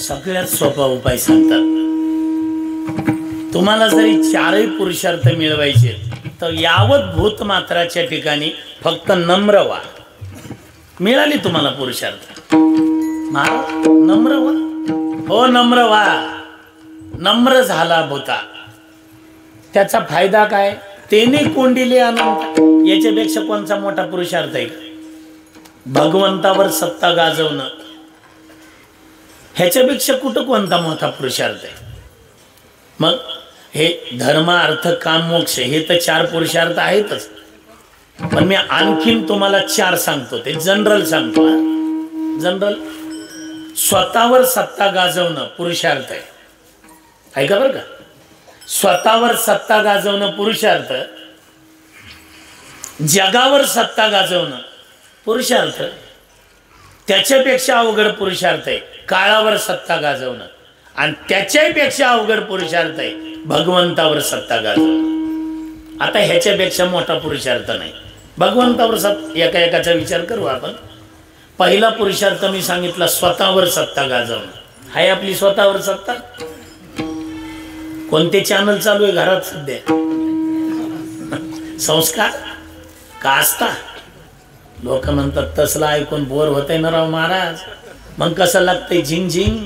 सगळ्यात सोपा उपाय सांगतात. तुम्हाला जरी चारही पुरुषार्थ मिळवायचे तर यावत भूत मात्राच्या ठिकाणी फक्त नम्र व्हा. मिळाली तुम्हाला पुरुषार्थ, नम्र व्हा. हो, नम्र व्हा. नम्र झाला भूता, त्याचा फायदा काय? तेने कोंडिले अनंत. याच्यापेक्षा कोणता मोठा पुरुषार्थ आहे का? भगवंतावर सत्ता गाजवणं, ह्याच्यापेक्षा कुठं कोणता मोठा पुरुषार्थ आहे? मग हे धर्म अर्थ काम मोक्ष हे तर चार पुरुषार्थ आहेतच, पण मी आणखीन तुम्हाला चार सांगतो. ते जनरल सांगतो. जनरल स्वतःवर सत्ता गाजवणं पुरुषार्थ आहे. ऐका बरं का, स्वतःवर सत्ता गाजवणं पुरुषार्थ, जगावर सत्ता गाजवणं पुरुषार्थ, त्याच्यापेक्षा अवघड पुरुषार्थ आहे काळावर सत्ता गाजवणं, आणि त्याच्यापेक्षा अवघड पुरुषार्थ आहे भगवंतावर सत्ता गाजवणं. आता ह्याच्यापेक्षा मोठा पुरुषार्थ नाही. भगवंतावर एका एकाचा विचार करू आपण. पहिला पुरुषार्थ मी सांगितला, स्वतःवर सत्ता गाजवणं. आहे आपली स्वतःवर सत्ता? कोणते चॅनल चालू आहे घरात सध्या? संस्कार का आस्था? लोक म्हणतात तसला ऐकून बोर होतंय ना राव महाराज. मग कसं लागतंय? झिंग झिंग.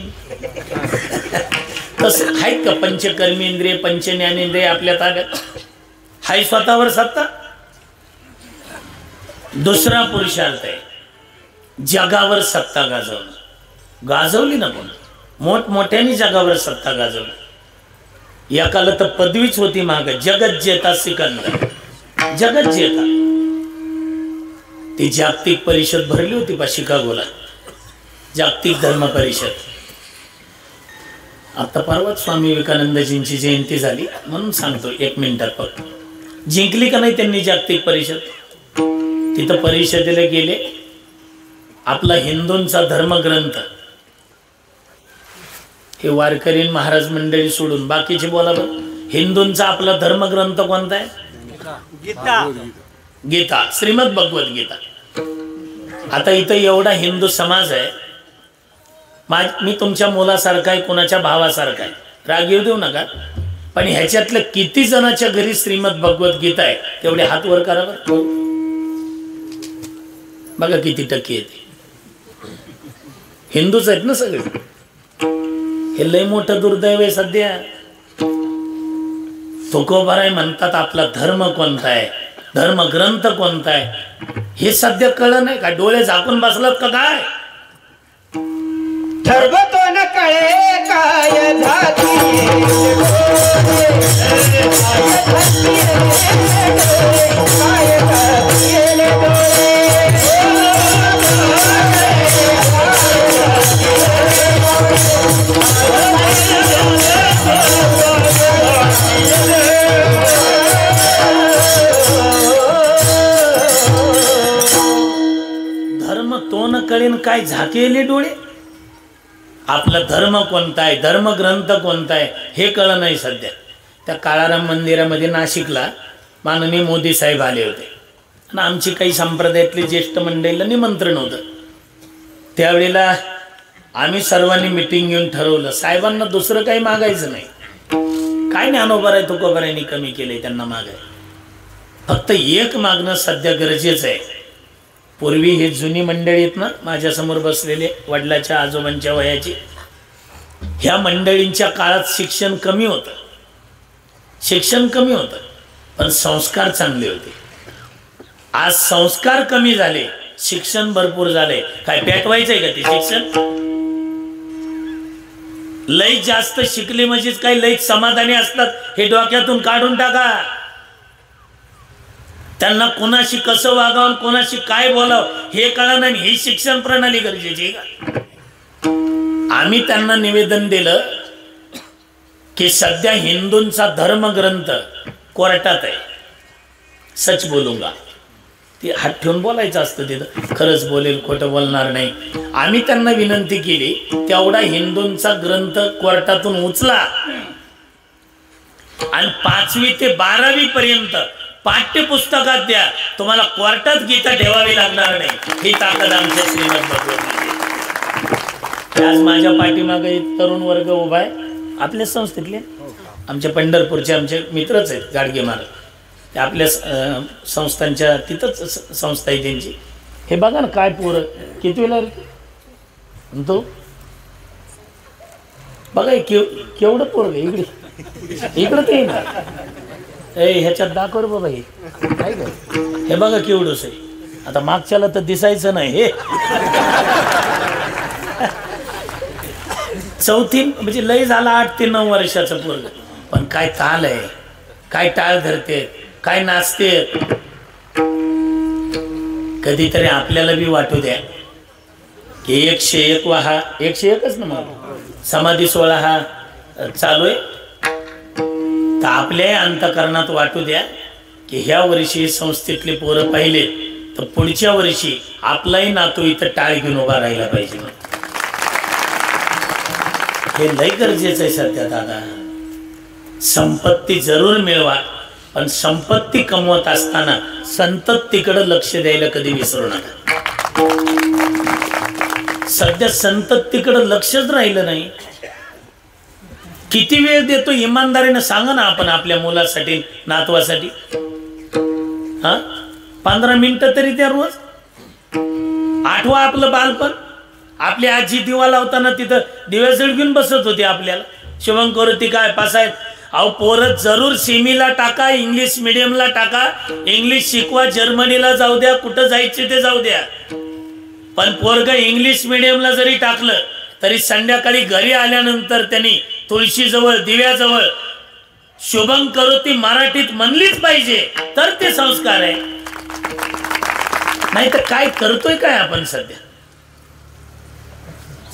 तसं आहेत का पंचकर्मेंद्रिय पंचज्ञानेंद्रिय आपल्या ताब्यात? हाय स्वतःवर सत्ता? दुसरा पुरुषार्थ आहे जगावर सत्ता गाजवणं. गाजवली ना कोण? मोठमोठ्याने जगावर सत्ता गाजवली. एकाला तर पदवीच होती माग, जगत जेता सिकंदर. जगत जेता. ती जागतिक परिषद भरली होती पा शिकागोला, जागतिक धर्म परिषद. आता परवाच स्वामी विवेकानंदजींची जयंती झाली म्हणून सांगतो, 1 मिनिटात फक्त. जिंकली का नाही त्यांनी जागतिक परिषद? तिथं परिषदेला गेले, आपला हिंदूंचा धर्मग्रंथ, हे वारकरी महाराज मंडळी सोडून बाकीचे बोला बरं. हिंदूंचा आपला धर्मग्रंथ कोणता आहे? गीता. गीता, श्रीमद भगवत गीता. आता इथं एवढा हिंदू समाज आहे. मी तुमच्या मुलासारखा आहे, कोणाच्या भावासारखा आहे, राग येऊ देऊ नका. पण ह्याच्यातलं किती जणांच्या घरी श्रीमद भगवत गीता आहे तेवढे हात वर करा बरं. बघा किती टक्के येते. हिंदूच आहेत ना सगळे. हे लय मोठं दुर्दैव आहे सध्या. तुकोबाराय म्हणतात आपला धर्म कोणता आहे, धर्मग्रंथ कोणता आहे हे सध्या कळलं नाही का? डोळे झाकून बसलात का काय? ठरवतो न कळे काय झाली धर्म तो न कळेन काय झाकेले डोळे. आपला धर्म कोणता आहे, धर्मग्रंथ कोणता आहे हे कळलं नाही सध्या. त्या काळाराम मंदिरामध्ये नाशिकला माननीय मोदी साहेब आले होते आणि आमची काही संप्रदायातली ज्येष्ठ मंडळीला निमंत्रण होतं. त्यावेळेला आम्ही सर्वांनी मिटिंग घेऊन ठरवलं, साहेबांना दुसरं काही मागायचं नाही. काय ज्ञानोबा आहे तुकोबारायांनी कमी केले त्यांना मागाय, फक्त एक मागणं सध्या गरजेचं आहे. पूर्वी हे जुनी मंडळी आहेत ना माझ्यासमोर बसलेले, वडिलाच्या आजोबांच्या वयाची, ह्या मंडळींच्या काळात शिक्षण कमी होतं. शिक्षण कमी होतं पण संस्कार चांगले होते. आज संस्कार कमी झाले, शिक्षण भरपूर झाले. काय पेटवायचंय का ते शिक्षण? लई जास्त शिकले म्हणजेच काही लई समाधानी असतात हे डोक्यातून काढून टाका. त्यांना कोणाशी कसं वागावं, कोणाशी काय बोलावं हे कळलं नाही. ही शिक्षण प्रणाली गरजेची आहे का? आम्ही त्यांना निवेदन दिलं की सध्या हिंदूंचा धर्मग्रंथ कोर्टात आहे. सच बोलूंगा, ते हात ठेवून बोलायचं असतं तिथं. खरंच बोलेल, खोटं बोलणार नाही. आम्ही त्यांना विनंती केली तेवढा हिंदूंचा ग्रंथ कोर्टातून उचला आणि 5वी ते 12वी पर्यंत पाठ्यपुस्तकात द्या. तुम्हाला कोर्टात गीता ठेवावी लागणार नाही. ही ताकद आमच्या श्रीमद भगवत गीतेची. आज माझ्या पाठीमागे एक तरुण वर्ग उभा आहे, आपल्या संस्थेतले, आमच्या पंढरपूरचे आमचे मित्रच आहेत गाडगे महाराज, ते आपल्या संस्थांच्या तिथंच संस्था आहे त्यांची. हे बघा ना काय पोरं कितवीला तो बघा केवढं पोरग इकडं ते ना ह्याच्यात दाखव बाबा हे काय काय हे बघा केवढंच आहे. आता मागच्याला तर दिसायचं नाही हे चौथी म्हणजे लय झाला 8 ते 9 वर्षाचं पोरग, पण काय ताल आहे, काय टाळ धरते, काय नाचते. कधीतरी आपल्याला बी वाटू द्या की 101 हा 101च ना मग समाधी सोहळा हा चालू आहे, तर आपल्या अंतकरणात वाटू द्या की ह्या वर्षी संस्थेतले पोरं पाहिले तर पुढच्या वर्षी आपलाही नातू इथं टाळ घेऊन उभा राहिला पाहिजे. हे लय गरजेचं आहे सध्या दादा. संपत्ती जरूर मिळवा, पण संपत्ती कमवत असताना संततीकडे लक्ष द्यायला कधी विसरू नका. सध्या संततीकडे लक्षच राहिलं नाही. किती वेळ देतो इमानदारीने सांगा ना आपण आपल्या मुलासाठी नातवासाठी. 15 मिनिटं तरी त्या रोज. आठवा आपलं बालपण. आपली आजी दिवा लावताना तिथं दिव्याजळ घेऊन बसत होती आपल्याला. शिवंकरोती काय पासायत. अहो पोरं जरूर सिमीला टाका, इंग्लिश मिडियमला टाका, इंग्लिश शिकवा, जर्मनीला जाऊ द्या, कुठं जायचे ते जाऊ द्या, पण पोरग इंग्लिश मिडियमला जरी टाकलं तरी संध्याकाळी घरी आल्यानंतर त्यांनी तुळशीजवळ दिव्याजवळ शुभंकरोती मराठीत म्हणलीच पाहिजे, तर ते संस्कार आहे. नाही तर काय करतोय काय आपण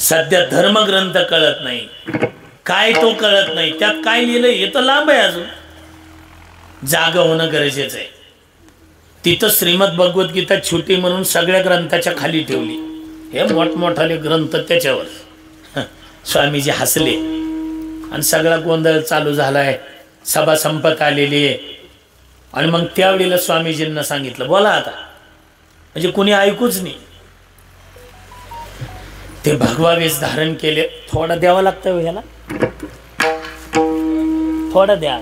सध्या धर्मग्रंथ कळत नाही, काय तो कळत नाही, त्यात काय लिहिलंय हे तर लांब आहे. अजून जागा होणं गरजेचं आहे. तिथं श्रीमद भगवद्गीता छोटी म्हणून सगळ्या ग्रंथाच्या खाली ठेवली. हे मोठमोठाले ग्रंथ त्याच्यावर. स्वामीजी हसले आणि सगळा गोंधळ चालू झालाय, सभा संपत आलेली आहे. आणि मग त्यावेळेला स्वामीजींना सांगितलं बोला आता, म्हणजे कुणी ऐकूच नाही. ते भगवा वेश धारण केले. थोडा द्यावा लागतं ह्याला, थोडा द्या.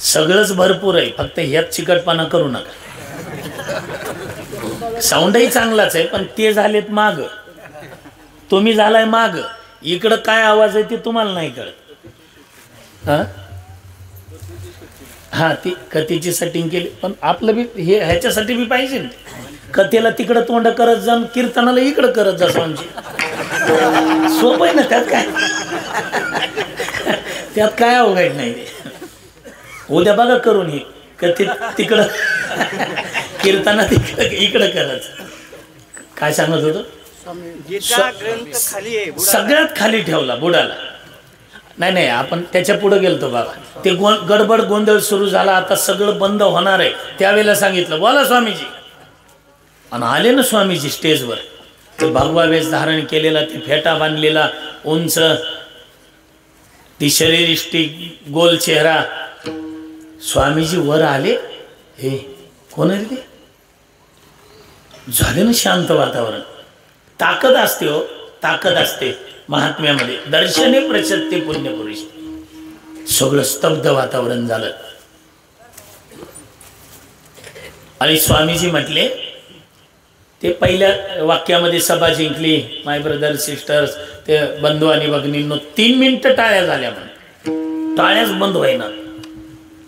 सगळंच भरपूर आहे, फक्त ह्यात चिकटपणा करू नका. साऊंडही चांगलाच आहे, पण ते झालेत माग, तुम्ही झालाय माग. इकडं काय आवाज आहे ते तुम्हाला नाही कळत. हा ती कथेची सेटिंग केली, पण आपलं बी हे ह्याच्यासाठी बी पाहिजे ना. कथेला तिकडं तोंड करत जा, कीर्तनाला इकडं करत जा. स्वामीजी सोपं आहे ना, त्यात काय अवघड नाही. उद्या बघा करून हे कथे तिकडं कीर्तना इकडं करत. काय सांगत होतं, सगळ्यात खाली ठेवला बुडाला. नाही आपण त्याच्या पुढे गेलतो बाबा. ते गडबड गोंधळ सुरू झाला, आता सगळं बंद होणार आहे. त्यावेळेला सांगितलं बोला स्वामीजी. आणि आले ना स्वामीजी स्टेजवर. ते भगवा वेश धारण केलेला, ते फेटा बांधलेला उंच, ती शरीरिष्टी गोल चेहरा. स्वामीजी वर आले. हे कोण आहे ते? झाले ना शांत वातावरण. ताकद असते हो, ताकद असते महात्म्यामध्ये. दर्शने प्रशस्ते पुण्यपुरुष. सगळं स्तब्ध वातावरण झालं. आणि स्वामीजी म्हटले, ते पहिल्या वाक्यामध्ये सभा जिंकली, माय ब्रदर सिस्टर्स, ते बंधू आणि भगिनींनो. 3 मिनिटं टाळ्या झाल्या म्हणे. टाळ्याच बंद व्हायना.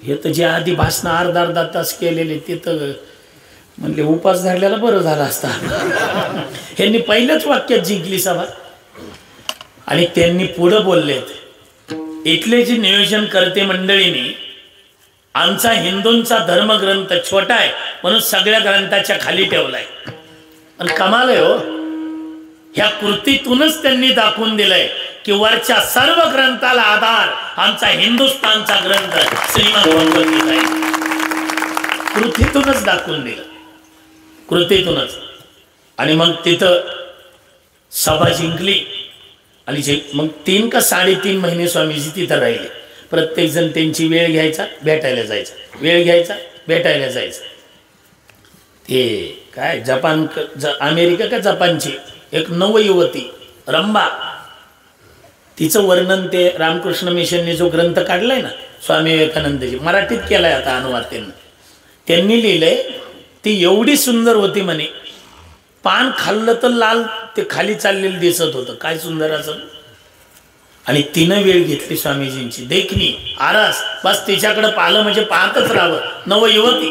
हे तर जे आधी भाषण अर्धा तास केलेले ते तर म्हणले उपास धरल्याला बरं झालं असता. ह्यांनी पहिल्याच वाक्यात जिंकली सभा. आणि त्यांनी पुढं बोललेत, इथले जे नियोजन करते मंडळींनी, आमचा हिंदूंचा धर्मग्रंथ छोटा आहे म्हणून सगळ्या ग्रंथाच्या खाली ठेवलाय. आणि कमाल आहे हो, ह्या कृतीतूनच त्यांनी दाखवून दिलंय की वरच्या सर्व ग्रंथाला आधार आमचा हिंदुस्थानचा ग्रंथ श्रीमद भगवद्गीता आहे. कृतीतूनच दाखवून दिलं, कृतीतूनच. आणि मग तिथं सभा जिंकली. आणि मग 3 का 3.5 महिने स्वामीजी तिथं राहिले. प्रत्येक जण त्यांची वेळ घ्यायचा, भेटायला जायचा, वेळ घ्यायचा, भेटायला जायचं. ते काय जपान अमेरिका का जपानची एक नवयुवती रंबा, तिचं वर्णन ते रामकृष्ण मिशनने जो ग्रंथ काढलाय ना स्वामी विवेकानंदजी, मराठीत केलाय आता अनुवाद त्यांनी लिहिलंय. ती एवढी सुंदर होती म्हणे, पान खाल्लं तर लाल ते खाली चाललेलं दिसत होतं, काय सुंदर असं. आणि तिनं वेळ घेतली स्वामीजींची, देखणी आरस, बस तिच्याकडे पाहिलं म्हणजे पाहतच राहावं. नवयुवती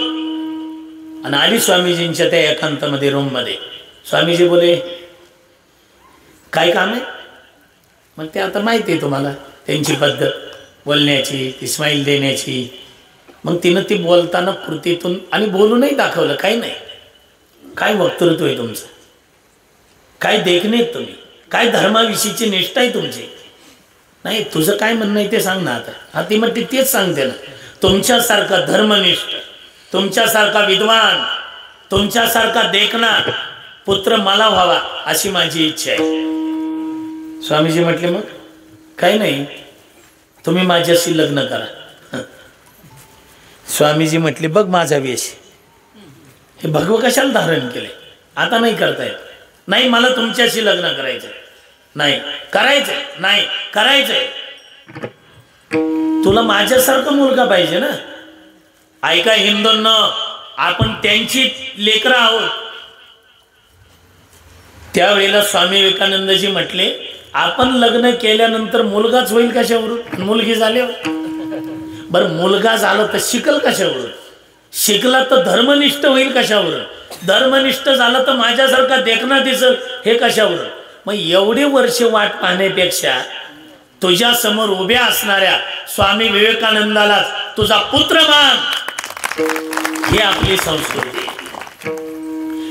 आणि आली स्वामीजींच्या त्या एकांतामध्ये रूममध्ये. स्वामीजी बोले काय काम आहे? मग ते आता माहिती आहे तुम्हाला त्यांची पद्धत बोलण्याची, ती स्माईल देण्याची. मग तिनं ती बोलताना कृतीतून आणि बोलूनही दाखवलं, काही नाही. काय वक्तृत्व आहे तुमचं, काय देखणे आहेत तुम्ही, काय धर्माविषयीची निष्ठा आहे तुमची. नाही तुझं काय म्हणणं आहे ते सांग ना आता. हा ती मग ती तेच सांगते ना, तुमच्यासारखा धर्मनिष्ठ, तुमच्यासारखा विद्वान, तुमच्यासारखा देखणा पुत्र मला व्हावा अशी माझी इच्छा आहे. स्वामीजी म्हटले मग काही नाही, तुम्ही माझ्याशी लग्न करा. स्वामीजी म्हटले बघ माझा वेश, हे भगवं कशाला धारण केले, आता नाही करता येत. नाही मला तुमच्याशी लग्न करायचं नाही, करायचंय नाही, करायचंय. तुला माझ्यासारखा मुलगा पाहिजे ना. ऐका हिंदूंनो, आपण त्यांची लेकरं आहोत. त्यावेळेला स्वामी विवेकानंदजी म्हटले आपण लग्न केल्यानंतर मुलगाच होईल कशावरून, मुलगी झाल्यावर. बरं मुलगा झाला तर शिकल कशावरून, शिकला तर धर्मनिष्ठ होईल कशावरून, धर्मनिष्ठ झाला तर माझ्यासारखा देखणा दिसल हे कशावरून. मग एवढे वर्ष वाट पाहण्यापेक्षा तुझ्या समोर उभ्या असणाऱ्या स्वामी विवेकानंदाला तुझा पुत्र मान, ही आपली संस्कृती.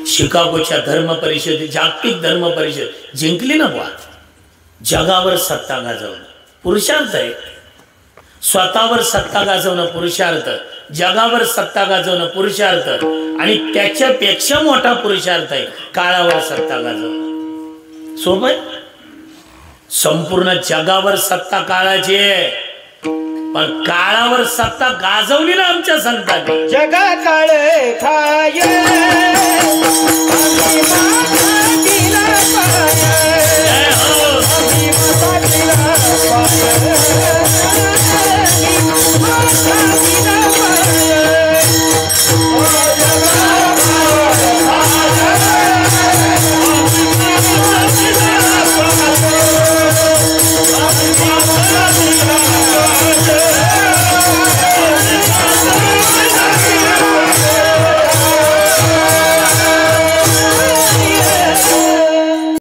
शिकागोच्या धर्म परिषदेत, जागतिक धर्म परिषद जिंकली ना बुवा. जगावर सत्ता गाजवणं पुरुषार्थ आहे, स्वतःवर सत्ता गाजवणं पुरुषार्थ, जगावर सत्ता गाजवणं पुरुषार्थ, आणि त्याच्यापेक्षा मोठा पुरुषार्थ आहे काळावर सत्ता गाजवणं. सोबत संपूर्ण जगावर सत्ता काळाची आहे, पण काळावर सत्ता गाजवली ना आमच्या संतांनी. जगा काळ खाय